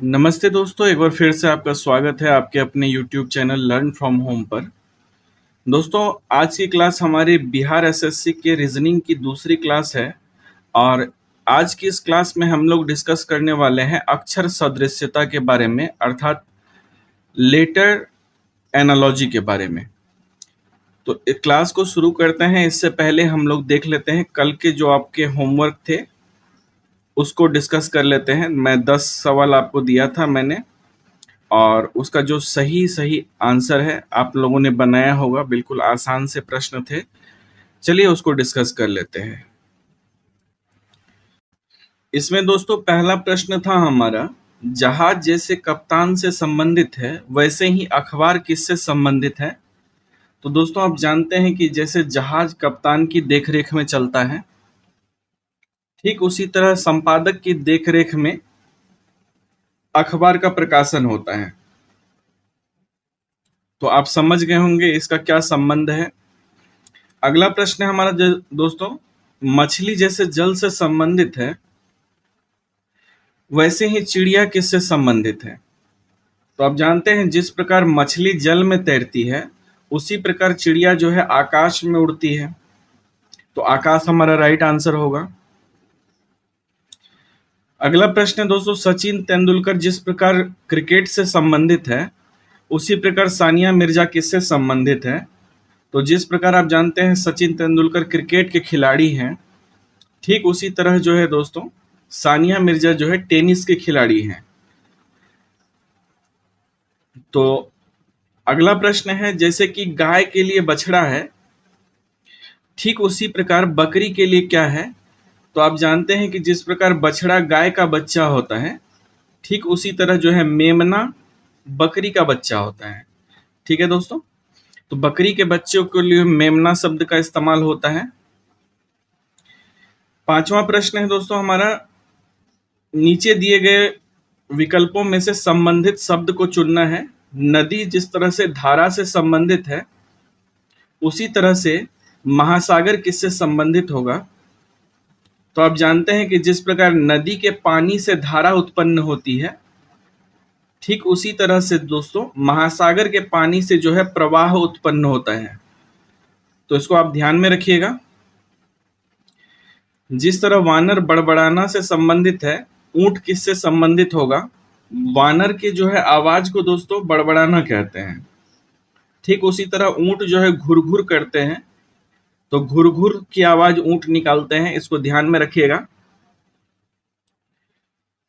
नमस्ते दोस्तों, एक बार फिर से आपका स्वागत है आपके अपने YouTube channel learn from home पर। दोस्तों, आज की क्लास हमारी बिहार एसएससी के रीजनिंग की दूसरी क्लास है और आज की इस क्लास में हम लोग डिस्कस करने वाले हैं अक्षर सदृश्यता के बारे में, अर्थात लेटर एनालॉजी के बारे में। तो इस क्लास को शुरू करते हैं। इससे पहले हम लोग देख लेते हैं कल के जो आपके होमवर्क थे उसको डिस्कस कर लेते हैं। मैं 10 सवाल आपको दिया था मैंने, और उसका जो सही सही आंसर है आप लोगों ने बनाया होगा। बिल्कुल आसान से प्रश्न थे, चलिए उसको डिस्कस कर लेते हैं। इसमें दोस्तों पहला प्रश्न था हमारा, जहाज जैसे कप्तान से संबंधित है वैसे ही अखबार किससे संबंधित है। तो दोस्तों आप जानते हैं कि जैसे जहाज कप्तान की देखरेख में चलता है, ठीक उसी तरह संपादक की देखरेख में अखबार का प्रकाशन होता है। तो आप समझ गए होंगे इसका क्या संबंध है। अगला प्रश्न है हमारा दोस्तों, मछली जैसे जल से संबंधित है वैसे ही चिड़िया किससे संबंधित है। तो आप जानते हैं जिस प्रकार मछली जल में तैरती है उसी प्रकार चिड़िया जो है आकाश में उड़ती है। तो आकाश हमारा राइट आंसर होगा। अगला प्रश्न है दोस्तों, सचिन तेंदुलकर जिस प्रकार क्रिकेट से संबंधित है उसी प्रकार सानिया मिर्जा किससे संबंधित है। तो जिस प्रकार आप जानते हैं सचिन तेंदुलकर क्रिकेट के खिलाड़ी हैं, ठीक उसी तरह जो है दोस्तों सानिया मिर्जा जो है टेनिस के खिलाड़ी हैं। तो अगला प्रश्न है, जैसे कि गाय के लिए बछड़ा है ठीक उसी प्रकार बकरी के लिए क्या है। तो आप जानते हैं कि जिस प्रकार बछड़ा गाय का बच्चा होता है ठीक उसी तरह जो है मेमना बकरी का बच्चा होता है। ठीक है दोस्तों, तो बकरी के बच्चों के लिए मेमना शब्द का इस्तेमाल होता है। पांचवा प्रश्न है दोस्तों हमारा, नीचे दिए गए विकल्पों में से संबंधित शब्द को चुनना है। नदी जिस तरह से धारा से संबंधित है उसी तरह से महासागर किससे संबंधित होगा। तो आप जानते हैं कि जिस प्रकार नदी के पानी से धारा उत्पन्न होती है ठीक उसी तरह से दोस्तों महासागर के पानी से जो है प्रवाह उत्पन्न होता है। तो इसको आप ध्यान में रखिएगा। जिस तरह वानर बड़बड़ाना से संबंधित है, ऊंट किससे संबंधित होगा। वानर के जो है आवाज को दोस्तों बड़बड़ाना कहते हैं। ठीक उसी तरह ऊंट जो है घुरघुर करते हैं, तो घुरघुर की आवाज ऊंट निकालते हैं। इसको ध्यान में रखिएगा।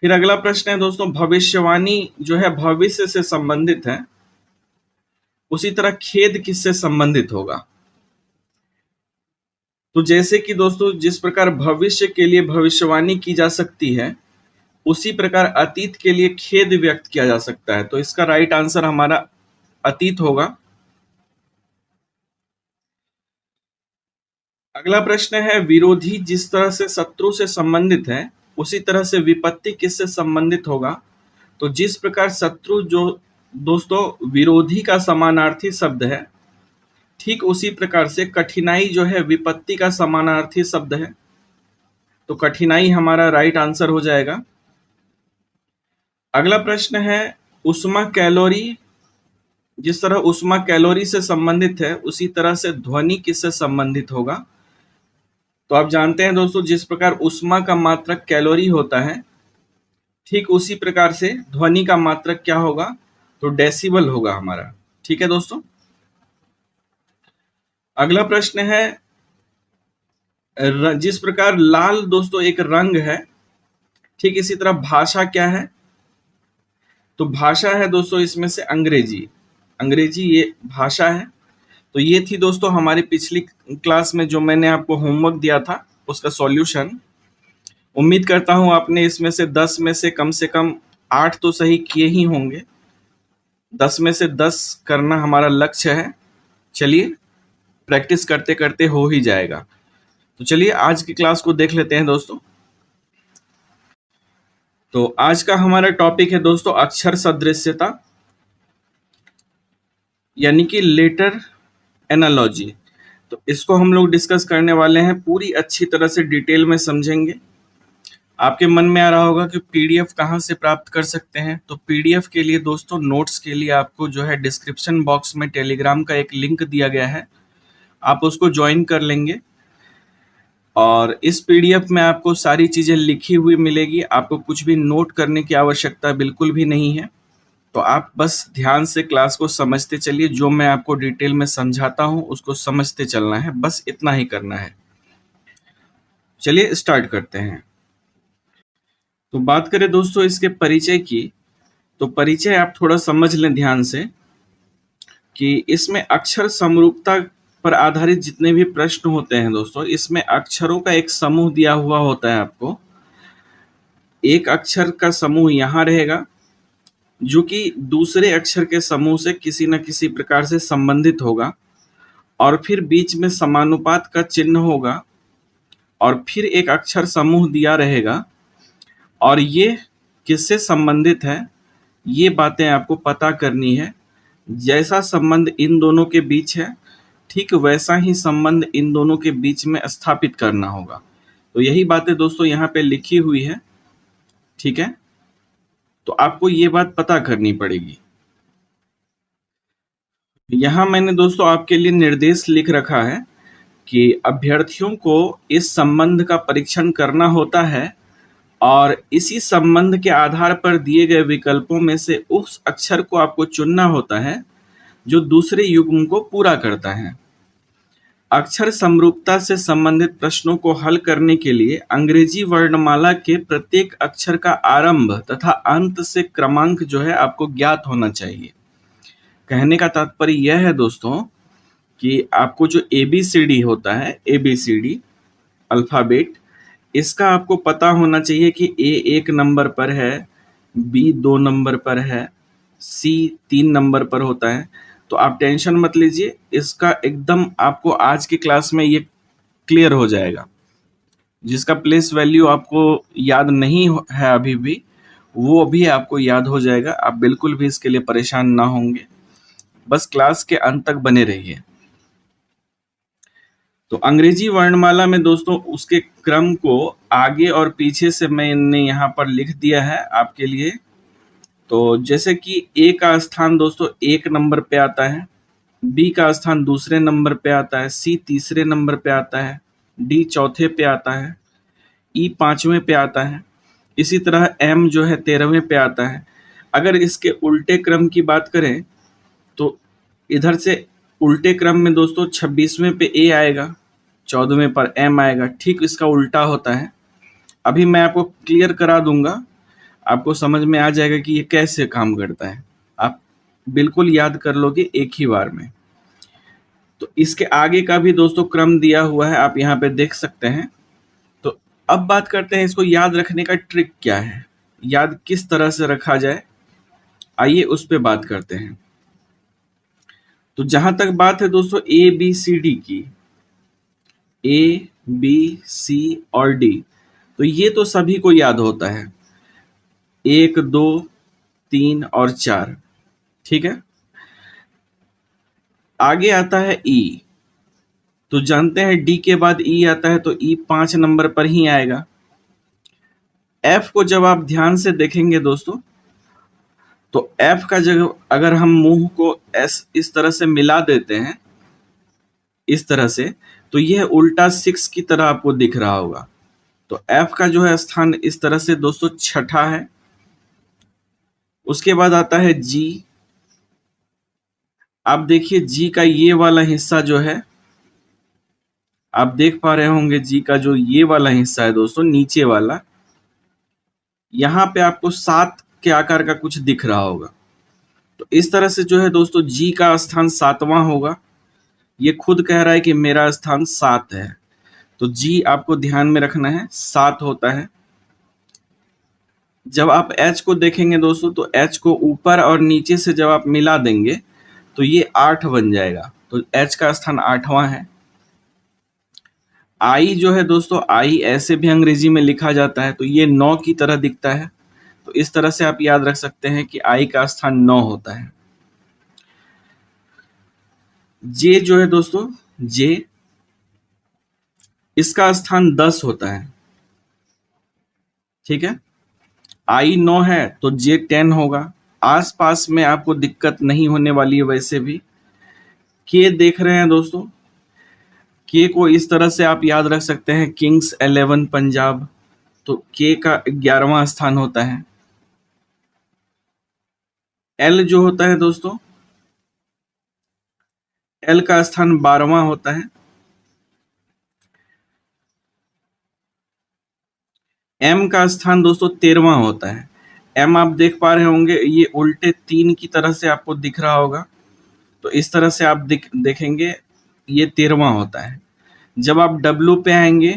फिर अगला प्रश्न है दोस्तों, भविष्यवाणी जो है भविष्य से संबंधित है उसी तरह खेद किससे संबंधित होगा। तो जैसे कि दोस्तों जिस प्रकार भविष्य के लिए भविष्यवाणी की जा सकती है उसी प्रकार अतीत के लिए खेद व्यक्त किया जा सकता है। तो इसका राइट आंसर हमारा अतीत होगा। अगला प्रश्न है, विरोधी जिस तरह से शत्रु से संबंधित है उसी तरह से विपत्ति किससे संबंधित होगा। तो जिस प्रकार शत्रु जो दोस्तों विरोधी का समानार्थी शब्द है ठीक उसी प्रकार से कठिनाई जो है विपत्ति का समानार्थी शब्द है। तो कठिनाई हमारा राइट आंसर हो जाएगा। अगला प्रश्न है, उष्मा कैलोरी जिस तरह उष्मा कैलोरी से संबंधित है उसी तरह से ध्वनि किससे संबंधित होगा। तो आप जानते हैं दोस्तों जिस प्रकार उष्मा का मात्रक कैलोरी होता है ठीक उसी प्रकार से ध्वनि का मात्रक क्या होगा, तो डेसिबल होगा हमारा। ठीक है दोस्तों। अगला प्रश्न है, जिस प्रकार लाल दोस्तों एक रंग है ठीक इसी तरह भाषा क्या है। तो भाषा है दोस्तों इसमें से अंग्रेजी ये भाषा है। तो ये थी दोस्तों हमारी पिछली क्लास में जो मैंने आपको होमवर्क दिया था उसका सॉल्यूशन। उम्मीद करता हूं आपने इसमें से 10 में से कम 8 तो सही किए ही होंगे। 10 में से 10 करना हमारा लक्ष्य है। चलिए प्रैक्टिस करते करते हो ही जाएगा। तो चलिए आज की क्लास को देख लेते हैं दोस्तों। तो आज का हमारा टॉपिक है दोस्तों अक्षर सदृश्यता यानी कि लेटर एनालॉजी। तो इसको हम लोग डिस्कस करने वाले हैं, पूरी अच्छी तरह से डिटेल में समझेंगे। आपके मन में आ रहा होगा कि पीडीएफ कहाँ से प्राप्त कर सकते हैं। तो पीडीएफ के लिए दोस्तों, नोट्स के लिए आपको जो है डिस्क्रिप्शन बॉक्स में टेलीग्राम का एक लिंक दिया गया है, आप उसको ज्वाइन कर लेंगे और इस पीडीएफ में आपको सारी चीज़ें लिखी हुई मिलेगी। आपको कुछ भी नोट करने की आवश्यकता बिल्कुल भी नहीं है। तो आप बस ध्यान से क्लास को समझते चलिए, जो मैं आपको डिटेल में समझाता हूँ उसको समझते चलना है, बस इतना ही करना है। चलिए स्टार्ट करते हैं। तो बात करें दोस्तों इसके परिचय की, तो परिचय आप थोड़ा समझ लें ध्यान से कि इसमें अक्षर समरूपता पर आधारित जितने भी प्रश्न होते हैं दोस्तों, इसमें अक्षरों का एक समूह दिया हुआ होता है आपको। एक अक्षर का समूह यहाँ रहेगा जो कि दूसरे अक्षर के समूह से किसी न किसी प्रकार से संबंधित होगा, और फिर बीच में समानुपात का चिन्ह होगा, और फिर एक अक्षर समूह दिया रहेगा, और ये किससे संबंधित है ये बातें आपको पता करनी है। जैसा संबंध इन दोनों के बीच है, ठीक वैसा ही संबंध इन दोनों के बीच में स्थापित करना होगा। तो यही बातें दोस्तों यहाँ पे लिखी हुई है, ठीक है। तो आपको ये बात पता करनी पड़ेगी। यहाँ मैंने दोस्तों आपके लिए निर्देश लिख रखा है कि अभ्यर्थियों को इस संबंध का परीक्षण करना होता है और इसी संबंध के आधार पर दिए गए विकल्पों में से उस अक्षर को आपको चुनना होता है जो दूसरे युग्म को पूरा करता है। अक्षर समरूपता से संबंधित प्रश्नों को हल करने के लिए अंग्रेजी वर्णमाला के प्रत्येक अक्षर का आरंभ तथा अंत से क्रमांक जो है आपको ज्ञात होना चाहिए। कहने का तात्पर्य यह है दोस्तों कि आपको जो ABCD होता है, ABCD अल्फाबेट, इसका आपको पता होना चाहिए कि A 1 नंबर पर है, B 2 नंबर पर है, C 3 नंबर पर होता है। तो आप टेंशन मत लीजिए, इसका एकदम आपको आज की क्लास में ये क्लियर हो जाएगा। जिसका प्लेस वैल्यू आपको याद नहीं है अभी भी, वो भी आपको याद हो जाएगा। आप बिल्कुल भी इसके लिए परेशान ना होंगे, बस क्लास के अंत तक बने रहिए। तो अंग्रेजी वर्णमाला में दोस्तों उसके क्रम को आगे और पीछे से मैंने यहाँ पर लिख दिया है आपके लिए। तो जैसे कि A का स्थान दोस्तों 1 नंबर पे आता है, B का स्थान दूसरे नंबर पे आता है, C तीसरे नंबर पे आता है, D चौथे पे आता है, E 5वें पे आता है, इसी तरह M जो है 13वें पे आता है। अगर इसके उल्टे क्रम की बात करें तो इधर से उल्टे क्रम में दोस्तों 26वें पे A आएगा, 14वें पर M आएगा, ठीक इसका उल्टा होता है। अभी मैं आपको क्लियर करा दूंगा, आपको समझ में आ जाएगा कि ये कैसे काम करता है, आप बिल्कुल याद कर लोगे एक ही बार में। तो इसके आगे का भी दोस्तों क्रम दिया हुआ है, आप यहाँ पे देख सकते हैं। तो अब बात करते हैं इसको याद रखने का ट्रिक क्या है, याद किस तरह से रखा जाए, आइए उस पे बात करते हैं। तो जहां तक बात है दोस्तों ABCD की, A, B, C और D, तो ये तो सभी को याद होता है, 1, 2, 3 और 4, ठीक है। आगे आता है E, तो जानते हैं D के बाद E आता है, तो E 5 नंबर पर ही आएगा। F को जब आप ध्यान से देखेंगे दोस्तों, तो F का जगह अगर हम मुंह को इस तरह से मिला देते हैं, इस तरह से, तो यह उल्टा 6 की तरह आपको दिख रहा होगा। तो F का जो है स्थान इस तरह से दोस्तों छठा है। उसके बाद आता है G। आप देखिए G का ये वाला हिस्सा जो है, आप देख पा रहे होंगे G का जो ये वाला हिस्सा है दोस्तों, नीचे वाला, यहाँ पे आपको 7 के आकार का कुछ दिख रहा होगा। तो इस तरह से जो है दोस्तों G का स्थान 7वां होगा। ये खुद कह रहा है कि मेरा स्थान 7 है, तो G आपको ध्यान में रखना है, 7 होता है। जब आप H को देखेंगे दोस्तों, तो H को ऊपर और नीचे से जब आप मिला देंगे तो ये 8 बन जाएगा, तो H का स्थान 8वां है। I जो है दोस्तों, I ऐसे भी अंग्रेजी में लिखा जाता है, तो ये 9 की तरह दिखता है। तो इस तरह से आप याद रख सकते हैं कि I का स्थान 9 होता है। J जो है दोस्तों, J, इसका स्थान 10 होता है। ठीक है। आई 9 है तो जे 10 होगा। आसपास में आपको दिक्कत नहीं होने वाली है वैसे भी। के देख रहे हैं दोस्तों, के को इस तरह से आप याद रख सकते हैं, किंग्स 11 पंजाब, तो के का 11वां स्थान होता है। एल जो होता है दोस्तों, एल का स्थान 12वां होता है। एम का स्थान दोस्तों 13वां होता है। एम आप देख पा रहे होंगे, ये उल्टे 3 की तरह से आपको दिख रहा होगा, तो इस तरह से आप देखेंगे, ये 13वां होता है। जब आप डब्लू पे आएंगे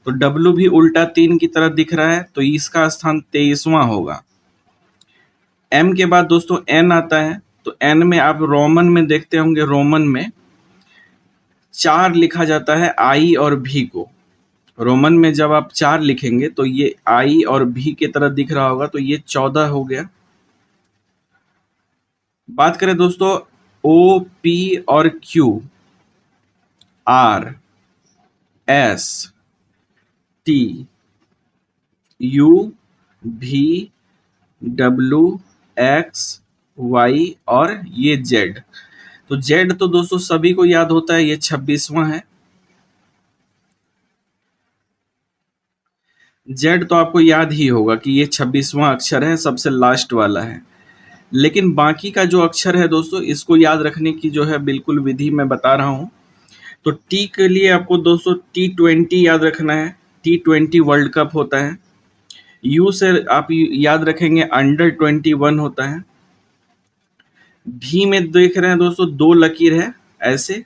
तो डब्लू भी उल्टा 3 की तरह दिख रहा है, तो इसका स्थान 23वां होगा। एम के बाद दोस्तों एन आता है, तो एन में आप रोमन में देखते होंगे, रोमन में 4 लिखा जाता है आई और भी को। रोमन में जब आप 4 लिखेंगे तो ये आई और भी की तरह दिख रहा होगा, तो ये 14 हो गया। बात करें दोस्तों ओ, पी और Q, R, S, T, U, V, W, X, Y और ये जेड। तो जेड तो दोस्तों सभी को याद होता है, ये 26वां है। जेड तो आपको याद ही होगा कि ये 26वां अक्षर है, सबसे लास्ट वाला है। लेकिन बाकी का जो अक्षर है दोस्तों, इसको याद रखने की जो है बिल्कुल विधि मैं बता रहा हूं। तो टी के लिए आपको दोस्तों T20 याद रखना है, T20 वर्ल्ड कप होता है। यू से आप याद रखेंगे अंडर-21 होता है। भी में देख रहे हैं दोस्तों 2 लकीर है ऐसे,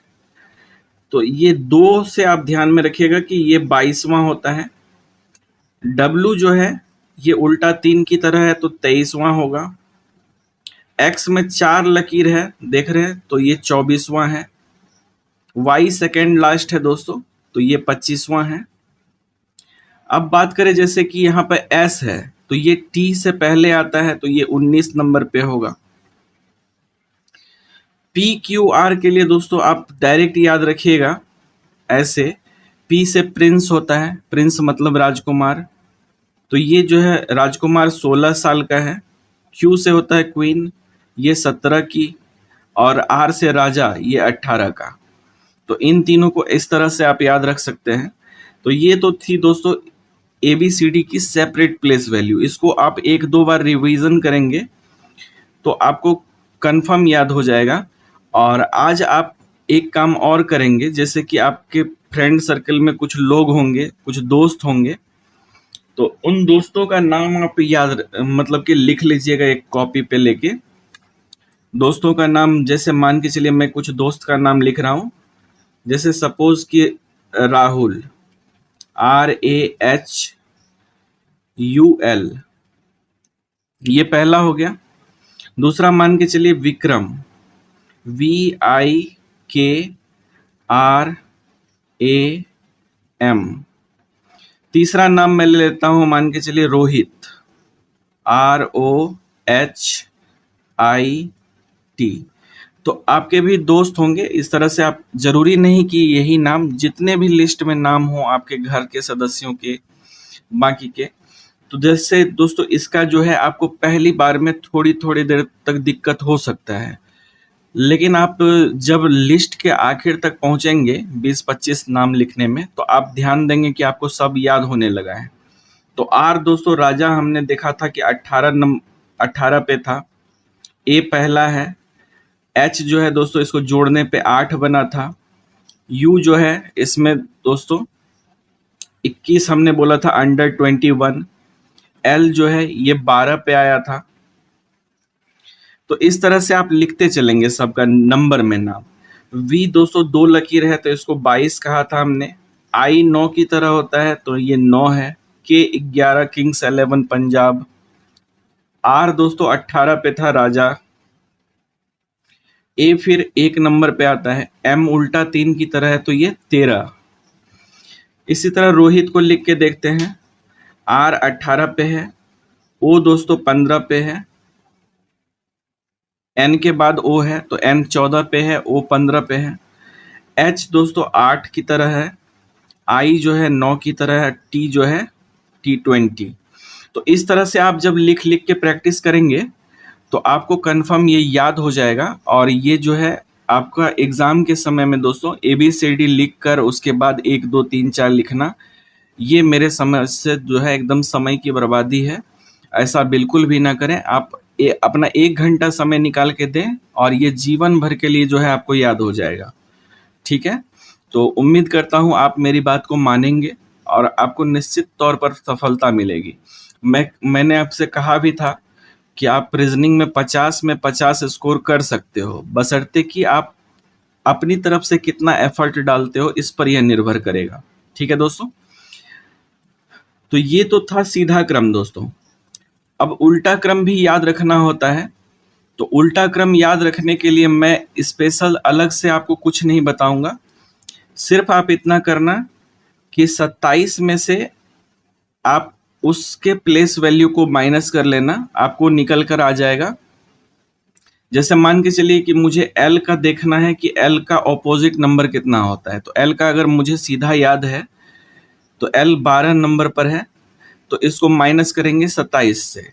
तो ये 2 से आप ध्यान में रखिएगा कि ये 22वां होता है। डब्लू जो है ये उल्टा 3 की तरह है, तो 23वां होगा। एक्स में 4 लकीर है, देख रहे हैं, तो ये 24वां है। वाई सेकेंड लास्ट है दोस्तों, तो ये 25वां है। अब बात करें जैसे कि यहाँ पे एस है, तो ये टी से पहले आता है, तो ये 19 नंबर पे होगा। पी क्यू आर के लिए दोस्तों आप डायरेक्ट याद रखिएगा ऐसे, पी से प्रिंस होता है, प्रिंस मतलब राजकुमार, तो ये जो है राजकुमार 16 साल का है। क्यू से होता है क्वीन, ये 17 की, और आर से राजा, ये 18 का। तो इन तीनों को इस तरह से आप याद रख सकते हैं। तो ये तो थी दोस्तों ABCD की सेपरेट प्लेस वैल्यू। इसको आप 1-2 बार रिवीजन करेंगे तो आपको कंफर्म याद हो जाएगा। और आज आप एक काम और करेंगे, जैसे कि आपके फ्रेंड सर्कल में कुछ लोग होंगे, कुछ दोस्त होंगे, तो उन दोस्तों का नाम आप याद मतलब कि लिख लीजिएगा एक कॉपी पे लेके। दोस्तों का नाम जैसे मान के चलिए मैं कुछ दोस्त का नाम लिख रहा हूँ, जैसे सपोज कि राहुल, RAHUL, ये पहला हो गया। दूसरा मान के चलिए विक्रम, VIKRAM। तीसरा नाम मैं ले लेता हूं, मान के चलिए रोहित, ROHIT। तो आपके भी दोस्त होंगे इस तरह से। आप जरूरी नहीं कि यही नाम, जितने भी लिस्ट में नाम हो आपके घर के सदस्यों के, बाकी के, तो जैसे दोस्तों इसका जो है आपको पहली बार में थोड़ी थोड़ी देर तक दिक्कत हो सकता है, लेकिन आप जब लिस्ट के आखिर तक पहुंचेंगे 20-25 नाम लिखने में, तो आप ध्यान देंगे कि आपको सब याद होने लगा है। तो आर दोस्तों राजा हमने देखा था कि 18 पे था, ए पहला है। एच जो है दोस्तों इसको जोड़ने पे 8 बना था। यू जो है इसमें दोस्तों 21 हमने बोला था, अंडर-21। एल जो है ये 12 पे आया था। तो इस तरह से आप लिखते चलेंगे सबका नंबर में नाम। वी दोस्तों 2 लकीर है, तो इसको 22 कहा था हमने। आई 9 की तरह होता है, तो ये 9 है। के 11 किंग्स 11 पंजाब। आर दोस्तों 18 पे था राजा। ए फिर 1 नंबर पे आता है। एम उल्टा 3 की तरह है, तो ये 13। इसी तरह रोहित को लिख के देखते हैं। आर 18 पे है, ओ दोस्तों 15 पे है, एन के बाद ओ है, तो एन 14 पे है, ओ 15 पे है। एच दोस्तों 8 की तरह है, आई जो है 9 की तरह है, टी जो है T20। तो इस तरह से आप जब लिख लिख के प्रैक्टिस करेंगे तो आपको कंफर्म ये याद हो जाएगा, और ये जो है आपका एग्जाम के समय में दोस्तों ABCD लिख कर उसके बाद 1 2 3 4 लिखना, ये मेरे समझ से जो है एकदम समय की बर्बादी है। ऐसा बिल्कुल भी ना करें। आप अपना 1 घंटा समय निकाल के दें और ये जीवन भर के लिए जो है आपको याद हो जाएगा। ठीक है, तो उम्मीद करता हूँ आप मेरी बात को मानेंगे और आपको निश्चित तौर पर सफलता मिलेगी। मैंने आपसे कहा भी था कि आप रीजनिंग में 50 में 50 स्कोर कर सकते हो, बशर्ते कि आप अपनी तरफ से कितना एफर्ट डालते हो, इस पर यह निर्भर करेगा। ठीक है दोस्तों, तो ये तो था सीधा क्रम दोस्तों। अब उल्टा क्रम भी याद रखना होता है, तो उल्टा क्रम याद रखने के लिए मैं स्पेशल अलग से आपको कुछ नहीं बताऊंगा। सिर्फ आप इतना करना कि 27 में से आप उसके प्लेस वैल्यू को माइनस कर लेना, आपको निकल कर आ जाएगा। जैसे मान के चलिए कि मुझे L का देखना है कि L का ऑपोजिट नंबर कितना होता है, तो L का अगर मुझे सीधा याद है तो L 12 नंबर पर है, तो इसको माइनस करेंगे 27 से,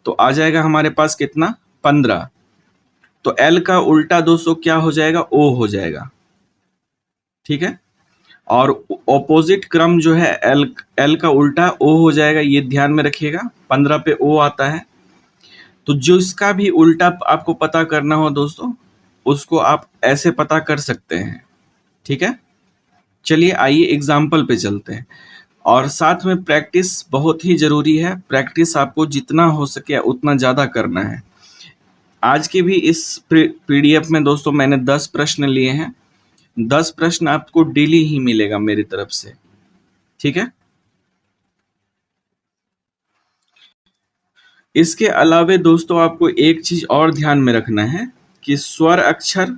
तो आ जाएगा हमारे पास कितना, 15। तो L का उल्टा दोस्तों क्या हो जाएगा, O हो जाएगा। ठीक है, और ऑपोजिट क्रम जो है L का उल्टा O हो जाएगा, ये ध्यान में रखिएगा। 15 पे O आता है, तो जो इसका भी उल्टा आपको पता करना हो दोस्तों, उसको आप ऐसे पता कर सकते हैं। ठीक है, चलिए आइए एग्जाम्पल पे चलते हैं। और साथ में प्रैक्टिस बहुत ही जरूरी है। प्रैक्टिस आपको जितना हो सके उतना ज़्यादा करना है। आज के भी इस PDF में दोस्तों मैंने 10 प्रश्न लिए हैं। 10 प्रश्न आपको डेली ही मिलेगा मेरी तरफ से। ठीक है, इसके अलावे दोस्तों आपको एक चीज और ध्यान में रखना है कि स्वर अक्षर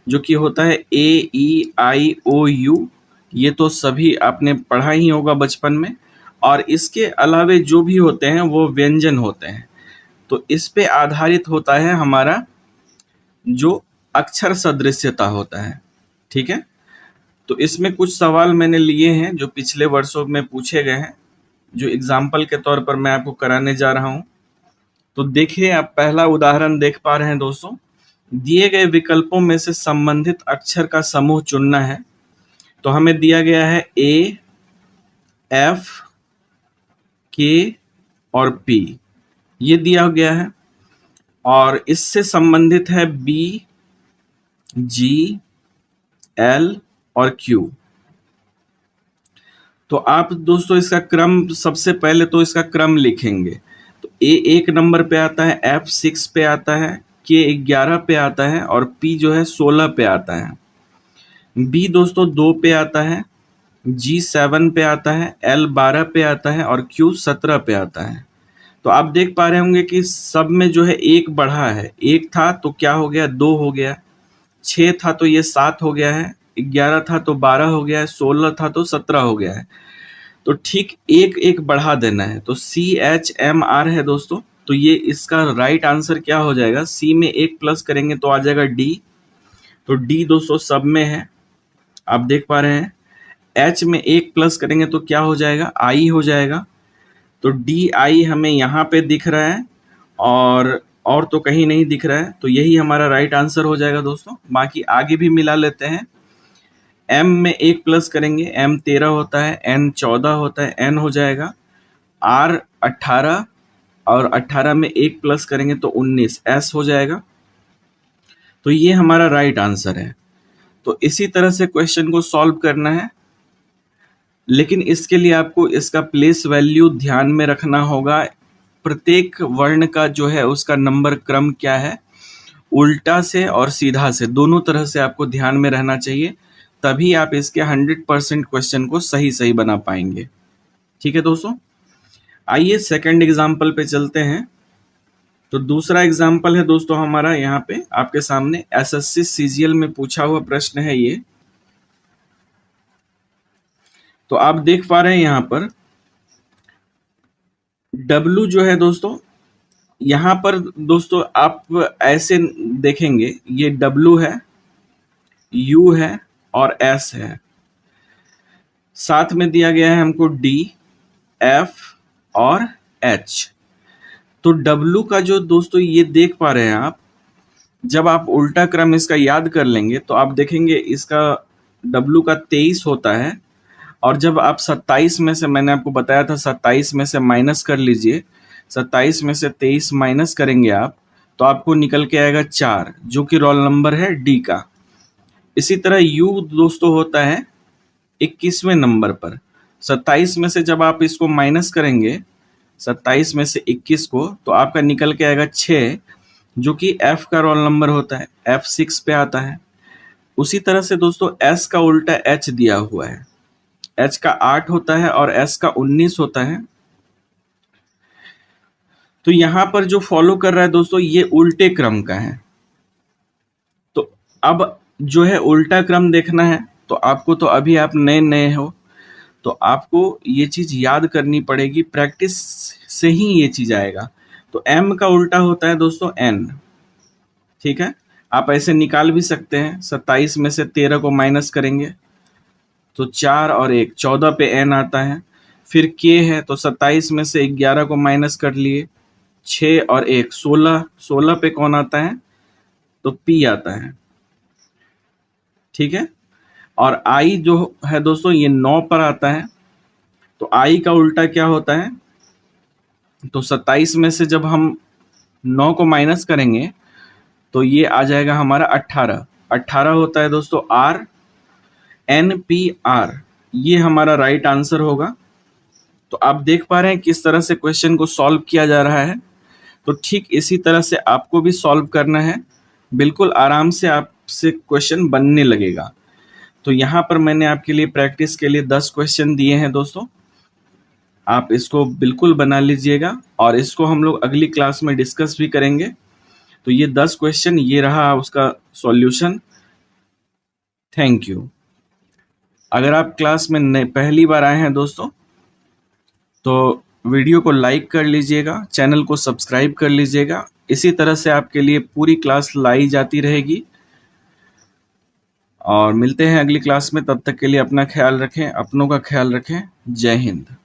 जो कि होता है A E I O U, ये तो सभी आपने पढ़ा ही होगा बचपन में, और इसके अलावे जो भी होते हैं वो व्यंजन होते हैं। तो इस पे आधारित होता है हमारा जो अक्षर सदृश्यता होता है। ठीक है, तो इसमें कुछ सवाल मैंने लिए हैं जो पिछले वर्षों में पूछे गए हैं, जो एग्जाम्पल के तौर पर मैं आपको कराने जा रहा हूं। तो देखिए, आप पहला उदाहरण देख पा रहे हैं दोस्तों। दिए गए विकल्पों में से संबंधित अक्षर का समूह चुनना है। तो हमें दिया गया है A, F, K और P, ये दिया गया है, और इससे संबंधित है B, G, L और Q। तो आप दोस्तों इसका क्रम, सबसे पहले तो इसका क्रम लिखेंगे। तो A 1 नंबर पे आता है, F 6 पे आता है, K 11 पे आता है और P जो है 16 पे आता है। B दोस्तों 2 पे आता है, G 7 पे आता है, L 12 पे आता है और Q 17 पे आता है। तो आप देख पा रहे होंगे कि सब में जो है एक बढ़ा है। 1 था तो क्या हो गया, 2 हो गया, 6 था तो ये 7 हो गया है, 11 था तो 12 हो गया है, 16 था तो 17 हो गया है। तो ठीक एक एक बढ़ा देना है। तो CHMR है दोस्तों, तो ये इसका राइट आंसर क्या हो जाएगा, C में 1 प्लस करेंगे तो आ जाएगा D। तो D दोस्तों सब में है, आप देख पा रहे हैं। H में 1 प्लस करेंगे तो क्या हो जाएगा, I हो जाएगा। तो DI हमें यहाँ पे दिख रहा है और तो कहीं नहीं दिख रहा है, तो यही हमारा राइट आंसर हो जाएगा दोस्तों। बाकी आगे भी मिला लेते हैं। M में 1 प्लस करेंगे, M 13 होता है, N 14 होता है, N हो जाएगा। R 18 और 18 में 1 प्लस करेंगे तो 19, S हो जाएगा। तो ये हमारा राइट आंसर है। तो इसी तरह से क्वेश्चन को सॉल्व करना है, लेकिन इसके लिए आपको इसका प्लेस वैल्यू ध्यान में रखना होगा। प्रत्येक वर्ण का जो है उसका नंबर क्रम क्या है, उल्टा से और सीधा से दोनों तरह से आपको ध्यान में रहना चाहिए, तभी आप इसके 100% क्वेश्चन को सही सही बना पाएंगे। ठीक है दोस्तों, आइए सेकंड एग्जाम्पल पे चलते हैं। तो दूसरा एग्जाम्पल है दोस्तों हमारा यहाँ पे आपके सामने, SSC CGL में पूछा हुआ प्रश्न है ये। तो आप देख पा रहे हैं यहाँ पर W जो है दोस्तों, यहाँ पर दोस्तों आप ऐसे देखेंगे, ये W है, U है और S है। साथ में दिया गया है हमको D, F और एच। तो डब्लू का जो दोस्तों ये देख पा रहे हैं आप, जब आप उल्टा क्रम इसका याद कर लेंगे तो आप देखेंगे इसका डब्लू का 23 होता है, और जब आप 27 में से, मैंने आपको बताया था 27 में से माइनस कर लीजिए, 27 में से 23 माइनस करेंगे आप, तो आपको निकल के आएगा 4, जो कि रोल नंबर है डी का। इसी तरह यू दोस्तों होता है 21वें नंबर पर। 27 में से जब आप इसको माइनस करेंगे, 27 में से 21 को, तो आपका निकल के आएगा 6, जो कि एफ का रोल नंबर होता है, F6 पे आता है। उसी तरह से दोस्तों एस का उल्टा एच दिया हुआ है, एच का 8 होता है और एस का 19 होता है। तो यहां पर जो फॉलो कर रहा है दोस्तों, ये उल्टे क्रम का है। तो अब जो है उल्टा क्रम देखना है, तो आपको, तो अभी आप नए नए हो, तो आपको ये चीज याद करनी पड़ेगी, प्रैक्टिस से ही ये चीज आएगा। तो m का उल्टा होता है दोस्तों n, ठीक है। आप ऐसे निकाल भी सकते हैं, 27 में से 13 को माइनस करेंगे तो 4 और 1, 14 पे n आता है। फिर k है, तो 27 में से 11 को माइनस कर लिए, 6 और 1, 16, 16 पे कौन आता है, तो p आता है, ठीक है। और i जो है दोस्तों ये 9 पर आता है, तो i का उल्टा क्या होता है, तो 27 में से जब हम 9 को माइनस करेंगे तो ये आ जाएगा हमारा 18, 18 होता है दोस्तों r, NPR, ये हमारा राइट आंसर होगा। तो आप देख पा रहे हैं किस तरह से क्वेश्चन को सॉल्व किया जा रहा है। तो ठीक इसी तरह से आपको भी सॉल्व करना है, बिल्कुल आराम से आपसे क्वेश्चन बनने लगेगा। तो यहाँ पर मैंने आपके लिए प्रैक्टिस के लिए 10 क्वेश्चन दिए हैं दोस्तों, आप इसको बिल्कुल बना लीजिएगा, और इसको हम लोग अगली क्लास में डिस्कस भी करेंगे। तो ये 10 क्वेश्चन, ये रहा उसका सॉल्यूशन। Thank you. अगर आप क्लास में पहली बार आए हैं दोस्तों, तो वीडियो को लाइक कर लीजिएगा, चैनल को सब्सक्राइब कर लीजिएगा। इसी तरह से आपके लिए पूरी क्लास लाई जाती रहेगी, और मिलते हैं अगली क्लास में। तब तक के लिए अपना ख्याल रखें, अपनों का ख्याल रखें। जय हिंद।